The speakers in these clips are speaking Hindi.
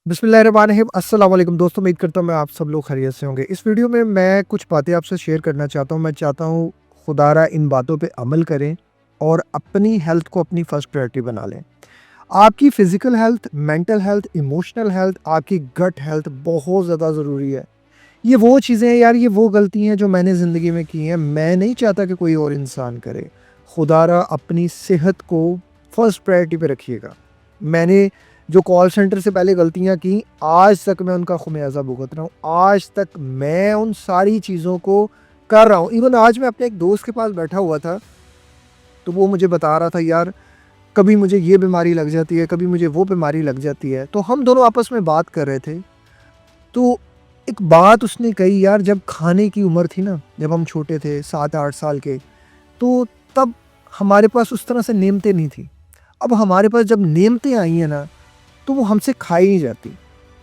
बिस्मिल्लाहिर्रहमानिर्रहीम। अस्सलाम वालेकुम दोस्तों, उम्मीद करता हूँ मैं आप सब लोग खैरियत से होंगे। इस वीडियो में मैं कुछ बातें आपसे शेयर करना चाहता हूँ। मैं चाहता हूँ खुदारा इन बातों पे अमल करें और अपनी हेल्थ को अपनी फर्स्ट प्रायोरिटी बना लें। आपकी physical health, mental health, emotional health, आपकी गट हेल्थ बहुत ज़्यादा ज़रूरी है। ये वो चीज़ें हैं यार, ये वो गलती हैं जो मैंने ज़िंदगी में की हैं, मैं नहीं चाहता कि कोई और इंसान करे। खुदारा अपनी सेहत को फर्स्ट प्रायोरिटी पे रखिएगा। मैंने जो कॉल सेंटर से पहले गलतियाँ की, आज तक मैं उनका ख़मियाज़ा भुगत रहा हूँ। आज तक मैं उन सारी चीज़ों को कर रहा हूँ। इवन आज मैं अपने एक दोस्त के पास बैठा हुआ था, तो वो मुझे बता रहा था, यार कभी मुझे ये बीमारी लग जाती है, कभी मुझे वो बीमारी लग जाती है। तो हम दोनों आपस में बात कर रहे थे, तो एक बात उसने कही, यार जब खाने की उम्र थी ना, जब हम छोटे थे 7-8 साल के, तो तब हमारे पास उस तरह से नेमतें नहीं थी। अब हमारे पास जब नेमतें आई हैं ना, तो वो हमसे खाई नहीं जाती।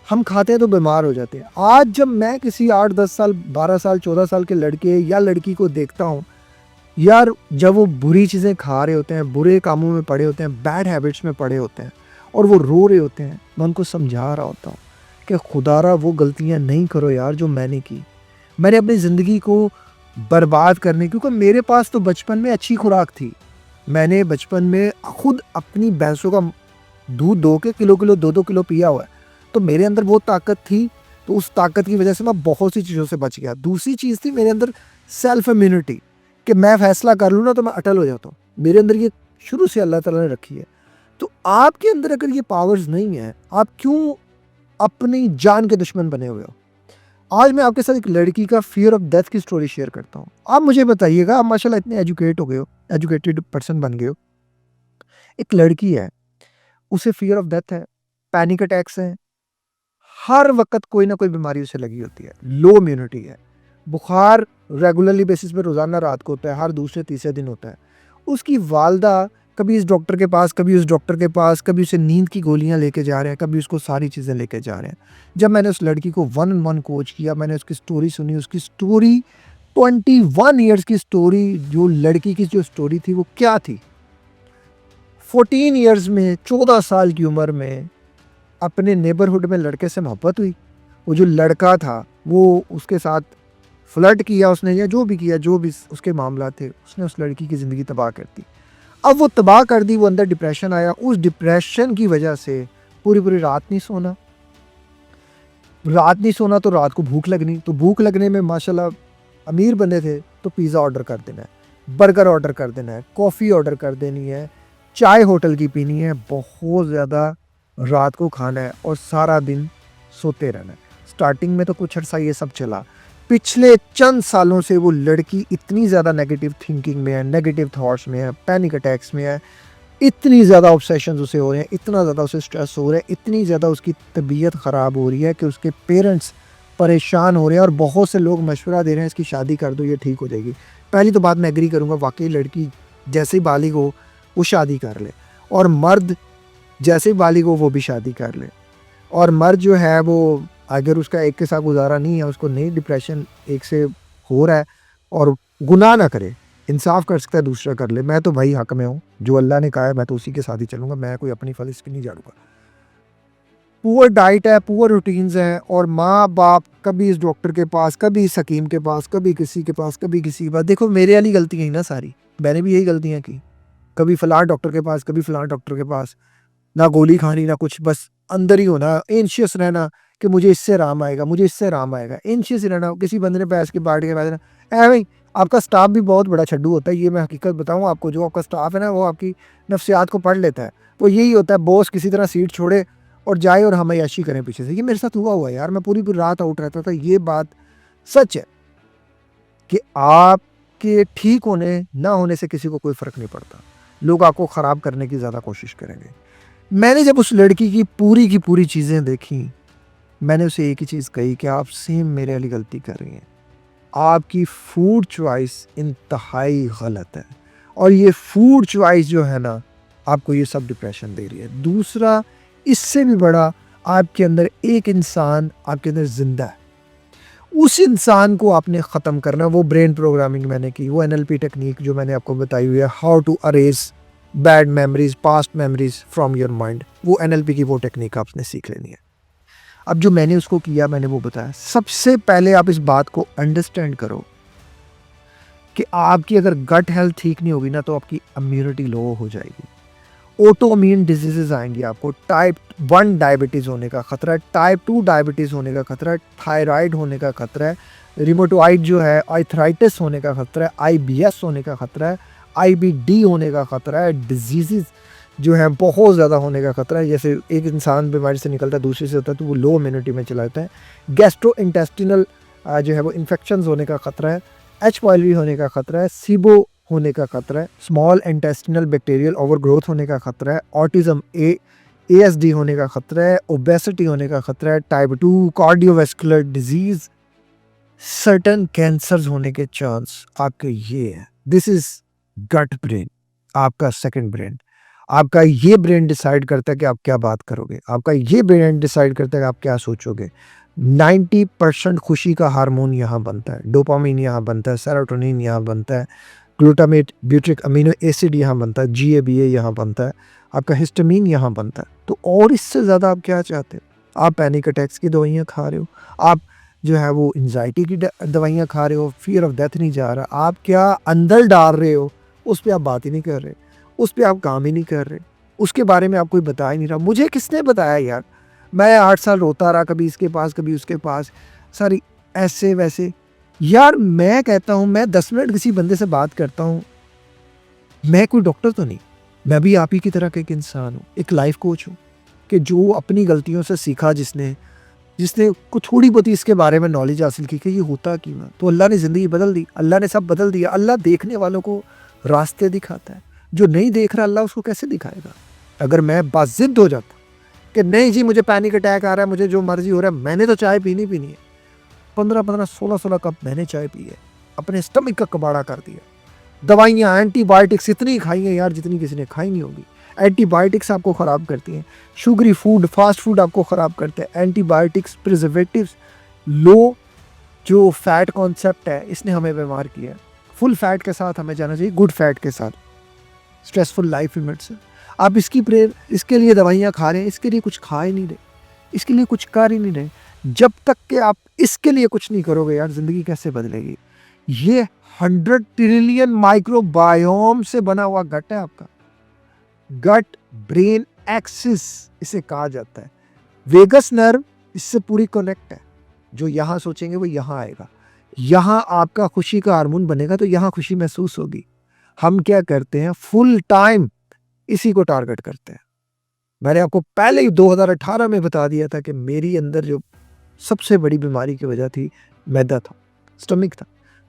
हम खाते हैं तो बीमार हो जाते हैं। आज जब मैं किसी 8-10 साल, 12 साल, 14 साल के लड़के या लड़की को देखता हूँ, यार जब वो बुरी चीज़ें खा रहे होते हैं, बुरे कामों में पड़े होते हैं, बैड हैबिट्स में पड़े होते हैं और वो रो रहे होते हैं, मैं उनको समझा रहा होता हूँ कि खुदारा वो गलतियाँ नहीं करो यार जो मैंने की। मैंने अपनी ज़िंदगी को बर्बाद करने, क्योंकि मेरे पास तो बचपन में अच्छी खुराक थी। मैंने बचपन में खुद अपनी भैंसों का दूध दो के किलो-किलो, 2-2 किलो पिया हुआ है। तो मेरे अंदर वो ताकत थी, तो उस ताकत की वज़ह से मैं बहुत सी चीज़ों से बच गया। दूसरी चीज़ थी मेरे अंदर सेल्फ इम्यूनिटी, कि मैं फ़ैसला कर लूँ ना तो मैं अटल हो जाता हूँ। मेरे अंदर ये शुरू से अल्लाह ताला ने रखी है। तो आपके अंदर अगर ये पावर्स नहीं है, आप क्यों अपनी जान के दुश्मन बने हुए हो? आज मैं आपके साथ एक लड़की का फ़ियर ऑफ डेथ की स्टोरी शेयर करता हूँ। आप मुझे बताइएगा, आप माशाल्लाह इतने एजुकेट हो गए हो, एजुकेटेड पर्सन बन गए हो। एक लड़की है, उसे फ़ियर ऑफ डेथ है, पैनिक अटैक्स हैं, हर वक़्त कोई ना कोई बीमारी उसे लगी होती है, लो इम्यूनिटी है, बुखार रेगुलरली बेसिस पे रोज़ाना रात को होता है, हर दूसरे तीसरे दिन होता है। उसकी वालदा कभी इस डॉक्टर के पास, कभी उस डॉक्टर के पास, कभी उसे नींद की गोलियाँ लेके जा रहे हैं, कभी उसको सारी चीज़ें लेके जा रहे हैं। जब मैंने उस लड़की को वन ऑन वन कोच किया, मैंने उसकी स्टोरी सुनी, उसकी स्टोरी 21 ईयर्स की स्टोरी, जो लड़की की जो स्टोरी थी वो क्या थी? 14 ईयर्स में, 14 साल की उम्र में अपने नेबरहुड में लड़के से मोहब्बत हुई। वो जो लड़का था, वो उसके साथ फ्लर्ट किया उसने, या जो भी किया, जो भी उसके मामला थे, उसने उस लड़की की ज़िंदगी तबाह कर दी। अब वो तबाह कर दी, वो अंदर डिप्रेशन आया, उस डिप्रेशन की वजह से पूरी-पूरी रात नहीं सोना। रात नहीं सोना तो रात को भूख लगनी, तो भूख लगने में माशाल्लाह अमीर बंदे थे, तो पिज़्ज़ा ऑर्डर कर देना है, बर्गर ऑर्डर कर देना है, कॉफ़ी ऑर्डर कर देनी है, चाय होटल की पीनी है, बहुत ज़्यादा रात को खाना है और सारा दिन सोते रहना है। स्टार्टिंग में तो कुछ अर्सा ये सब चला। पिछले चंद सालों से वो लड़की इतनी ज़्यादा नेगेटिव थिंकिंग में है, नेगेटिव थॉट्स में है, पैनिक अटैक्स में है, इतनी ज़्यादा ऑब्सेशंस उसे हो रहे हैं, इतना ज़्यादा उसे स्ट्रेस हो रहा है, इतनी ज़्यादा उसकी तबीयत ख़राब हो रही है कि उसके पेरेंट्स परेशान हो रहे हैं और बहुत से लोग मशवरा दे रहे हैं, इसकी शादी कर दो, ये ठीक हो जाएगी। पहली तो बात मैं एग्री करूँगा, वाक़ई लड़की जैसे ही बालिग हो, वो शादी कर ले, और मर्द जैसे ही बालिग हो, वो भी शादी कर ले। और मर्द जो है वो, अगर उसका एक के साथ गुज़ारा नहीं है, उसको नहीं डिप्रेशन एक से हो रहा है, और गुनाह ना करे, इंसाफ़ कर सकता है दूसरा कर ले। मैं तो भाई हक़ में हूँ, जो अल्लाह ने कहा है मैं तो उसी के साथ ही चलूँगा, मैं कोई अपनी फ़लिस्फ़ी नहीं झाड़ूँगा। पुअर डाइट है, पुअर रूटीन्स हैं, और माँ-बाप कभी इस डॉक्टर के पास, कभी इस हकीम के पास, कभी किसी के पास, कभी किसी के पास। देखो मेरे वाली गलतियाँ ही ना सारी, मैंने भी यही गलतियाँ की। कभी फलाँ डॉक्टर के पास, कभी फलाँ डॉक्टर के पास। ना गोली खानी, ना कुछ, बस अंदर ही होना, एंशियस रहना कि मुझे इससे आराम आएगा, मुझे इससे आराम आएगा। एंशियस ही रहना, किसी बंदे ने पैसे की बाल्टी के बैठ जाना। एवें ही आपका स्टाफ भी बहुत बड़ा छड्डू होता है, ये मैं हकीकत बताऊँ आपको, जो आपका स्टाफ है ना, वो आपकी नफ्सियात को पढ़ लेता है। वो यही होता है, बॉस किसी तरह सीट छोड़े और जाए और हम अय्याशी करें पीछे से। ये मेरे साथ हुआ है यार, मैं पूरी-पूरी रात आउट रहता था। ये बात सच है कि आपके ठीक होने, ना होने से किसी को कोई फ़र्क नहीं पड़ता। लोग आपको ख़राब करने की ज़्यादा कोशिश करेंगे। मैंने जब उस लड़की की पूरी चीज़ें देखी, मैंने उसे एक ही चीज़ कही कि आप सेम मेरे वाली गलती कर रही हैं। आपकी फूड चॉइस इंतहाई गलत है, और ये फूड चॉइस जो है ना, आपको ये सब डिप्रेशन दे रही है। दूसरा, इससे भी बड़ा, आपके अंदर एक इंसान आपके अंदर ज़िंदा है। उस इंसान को आपने ख़त्म करना है। वो ब्रेन प्रोग्रामिंग मैंने की, वो एनएलपी टेक्नीक जो मैंने आपको बताई हुई है, how to erase bad memories, past memories from your mind, वो एनएलपी की वो टेक्नीक आपने सीख लेनी है। अब जो मैंने उसको किया मैंने वो बताया। सबसे पहले आप इस बात को अंडरस्टैंड करो कि आपकी अगर गट हेल्थ ठीक नहीं होगी ना तो आपकी इम्यूनिटी लो हो जाएगी, ऑटो इम्यून डिजीजेज आएंगी आपको, टाइप 1 डायबिटीज़ होने का खतरा है, टाइप 2 डायबिटीज़ होने का खतरा है, थायराइड होने का खतरा है, रिमोटोइड जो है आर्थराइटिस होने का खतरा है, आईबीएस होने का खतरा है, आईबीडी होने का खतरा है, डिजीज़ जो है बहुत ज़्यादा होने का खतरा है। जैसे एक इंसान बीमारी से निकलता है दूसरे से होता है तो वो लो इम्यूनिटी में चला जाता है। गैस्ट्रो इंटेस्टिनल जो है वो इन्फेक्शंस होने का खतरा है, एच पाइलरी होने का खतरा है, सीबो होने का खतरा है, स्मॉल इंटेस्टिनल बैक्टीरियल ओवरग्रोथ होने का खतरा है, ऑटिज्म एएसडी होने का खतरा है, ओबेसिटी होने का खतरा है, type 2 cardiovascular disease, certain cancers होने के चांस आपके ये है। दिस इज गट ब्रेन, आपका सेकंड ब्रेन। आपका ये ब्रेन डिसाइड करता है कि आप क्या बात करोगे, आपका ये ब्रेन डिसाइड करता है कि आप क्या सोचोगे। 90% खुशी का हार्मोन यहाँ बनता है, डोपामिन यहाँ बनता है, सेरोटोनिन यहाँ बनता है, ग्लूटामेट ब्यूट्रिक अमीनो एसिड यहाँ बनता है, GABA यहाँ बनता है, आपका हिस्टामिन यहाँ बनता है। तो और इससे ज़्यादा आप क्या चाहते हो? आप पैनिक अटैक्स की दवाइयाँ खा रहे हो, आप जो है वो एंजाइटी की दवाइयाँ खा रहे हो, फियर ऑफ डेथ नहीं जा रहा, आप क्या अंदर डाल रहे हो उस पर आप बात ही नहीं कर रहे, उस पर आप काम ही नहीं कर रहे, उसके बारे में आप कोई बता ही नहीं रहा। मुझे किसने बताया यार? मैं 8 साल रोता रहा, कभी इसके पास कभी उसके पास, सारी ऐसे वैसे। यार मैं कहता हूँ मैं 10 मिनट किसी बंदे से बात करता हूँ, मैं कोई डॉक्टर तो नहीं, मैं भी आप ही की तरह का एक इंसान हूँ, एक लाइफ कोच हूँ कि जो अपनी गलतियों से सीखा, जिसने कुछ थोड़ी बहुत इसके बारे में नॉलेज हासिल की कि ये होता क्यों है, तो अल्लाह ने ज़िंदगी बदल दी, अल्लाह ने सब बदल दिया। अल्लाह देखने वालों को रास्ते दिखाता है, जो नहीं देख रहा अल्लाह उसको कैसे दिखाएगा? अगर मैं बाज़िद हो जाता कि नहीं जी मुझे पैनिक अटैक आ रहा है, मुझे जो मर्जी हो रहा है, मैंने तो चाय पीनी है, 15-15 16-16 कप मैंने चाय पी है, अपने स्टमक का कबाड़ा कर दिया। दवाइयाँ एंटीबायोटिक्स इतनी खाई हैं यार जितनी किसी ने खाई नहीं होगी। एंटीबायोटिक्स आपको ख़राब करती हैं, शुगरी फूड फास्ट फूड आपको ख़राब करते हैं, एंटीबायोटिक्स प्रिजर्वेटिव्स, लो जो फैट कॉन्सेप्ट है इसने हमें बीमार किया है। फुल फैट के साथ हमें जाना चाहिए, गुड फैट के साथ, स्ट्रेसफुल लाइफ लिमिट से। आप इसके लिए दवाइयाँ खा रहे हैं, इसके लिए कुछ खा ही नहीं रहे, इसके लिए कुछ कर ही नहीं रहे। जब तक कि आप इसके लिए कुछ नहीं करोगे यार ज़िंदगी कैसे बदलेगी? ये 100 ट्रिलियन माइक्रोबायोम से बना हुआ गट है आपका। गट ब्रेन एक्सिस इसे कहा जाता है। वेगस नर्व इससे पूरी कनेक्ट है, जो यहाँ सोचेंगे वो यहाँ आएगा, यहाँ आपका खुशी का हार्मोन बनेगा तो यहाँ खुशी महसूस होगी। हम क्या करते हैं, फुल टाइम इसी को टारगेट करते हैं। मैंने आपको पहले ही 2018 में बता दिया था कि मेरी अंदर जो सबसे बड़ी बीमारी की वजह थी मैदा था, स्टमक था।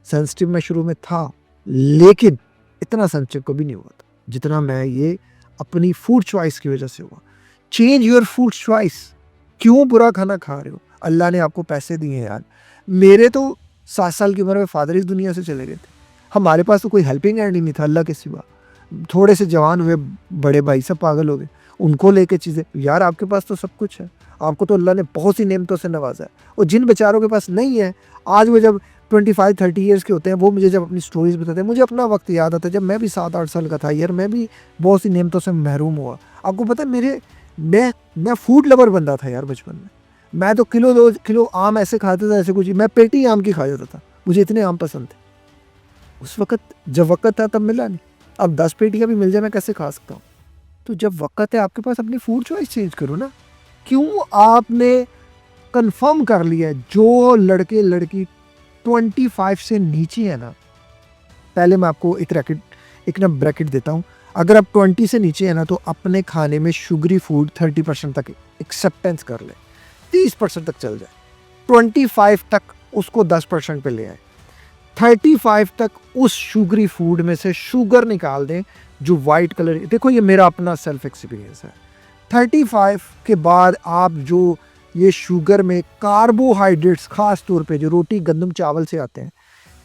सेंसिटिव मैं शुरू में था, लेकिन इतना सेंसिटिव कभी नहीं हुआ था जितना मैं ये अपनी फूड चॉइस की वजह से हुआ। Change your food choice. क्यों बुरा खाना खा रहे हो? अल्लाह ने आपको पैसे दिए हैं यार। मेरे तो 7 साल की उम्र में फादर इस दुनिया से चले गए थे, हमारे पास तो कोई हेल्पिंग हैंड ही नहीं था अल्लाह के सिवा। थोड़े से जवान हुए बड़े भाई सब पागल हो गए, उनको लेके चीज़ें। यार आपके पास तो सब कुछ है, आपको तो अल्लाह ने बहुत सी नेमतों से नवाजा है, और जिन बेचारों के पास नहीं है, आज वो जब 25-30 ईयर्स के होते हैं, वो मुझे जब अपनी स्टोरीज बताते हैं, मुझे अपना वक्त याद आता है जब मैं भी 7-8 साल का था। यार मैं भी बहुत सी नेमतों से महरूम हुआ। आपको पता है मैं फूड लवर बंदा था यार बचपन में। मैं तो किलो 2 किलो आम ऐसे खाता था, ऐसे कुछ, मैं पेटी आम की खा जाता था, मुझे इतने आम पसंद थे। उस वक्त जब वक्त था तब मिला नहीं, अब 10 पेटियाँ भी मिल जाए मैं कैसे खा सकता हूँ? तो जब वक्त है आपके पास, अपनी फूड चॉइस चेंज करो ना। क्यों आपने कंफर्म कर लिया है, जो लड़के लड़की 25 से नीचे है ना, पहले मैं आपको एक ना ब्रैकेट देता हूँ। अगर आप 20 से नीचे है ना, तो अपने खाने में शुगरी फूड 30% तक एक्सेप्टेंस कर ले, 30% तक चल जाए, 25 तक उसको 10% पे ले आए, 35 तक उस शुगरी फूड में से शुगर निकाल दें जो वाइट कलर। देखो ये मेरा अपना सेल्फ एक्सपीरियंस है। 35 के बाद आप जो ये शुगर में कार्बोहाइड्रेट्स, खास तौर पे जो रोटी गंदम चावल से आते हैं,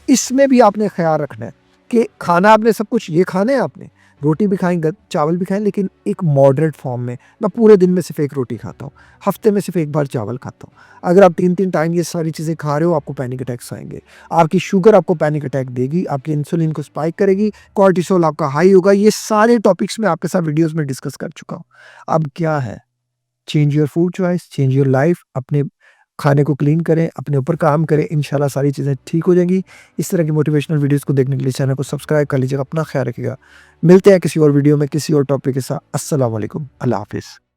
इसमें भी आपने ख्याल रखना है कि खाना आपने सब कुछ ये खाना है, आपने रोटी भी खाएं चावल भी खाएं, लेकिन एक मॉडरेट फॉर्म में। मैं पूरे दिन में सिर्फ एक रोटी खाता हूँ, हफ्ते में सिर्फ एक बार चावल खाता हूँ। अगर आप 3-3 टाइम ये सारी चीज़ें खा रहे हो, आपको पैनिक अटैक्स आएंगे, आपकी शुगर आपको पैनिक अटैक देगी, आपकी इंसुलिन को स्पाइक करेगी, कॉर्टिसोल आपका हाई होगा। ये सारे टॉपिक्स मैं आपके साथ वीडियोज़ में डिस्कस कर चुका हूँ। अब क्या है, change your food choice, change your life. अपने खाने को क्लीन करें, अपने ऊपर काम करें, इंशाल्लाह सारी चीज़ें ठीक हो जाएँगी। इस तरह की मोटिवेशनल वीडियोज़ को देखने के लिए चैनल को सब्सक्राइब कर लीजिएगा। अपना ख़्याल रखिएगा। मिलते हैं किसी और वीडियो में किसी और टॉपिक के साथ। अस्सलाम वालेकुम। अल्लाह हाफ़िज़।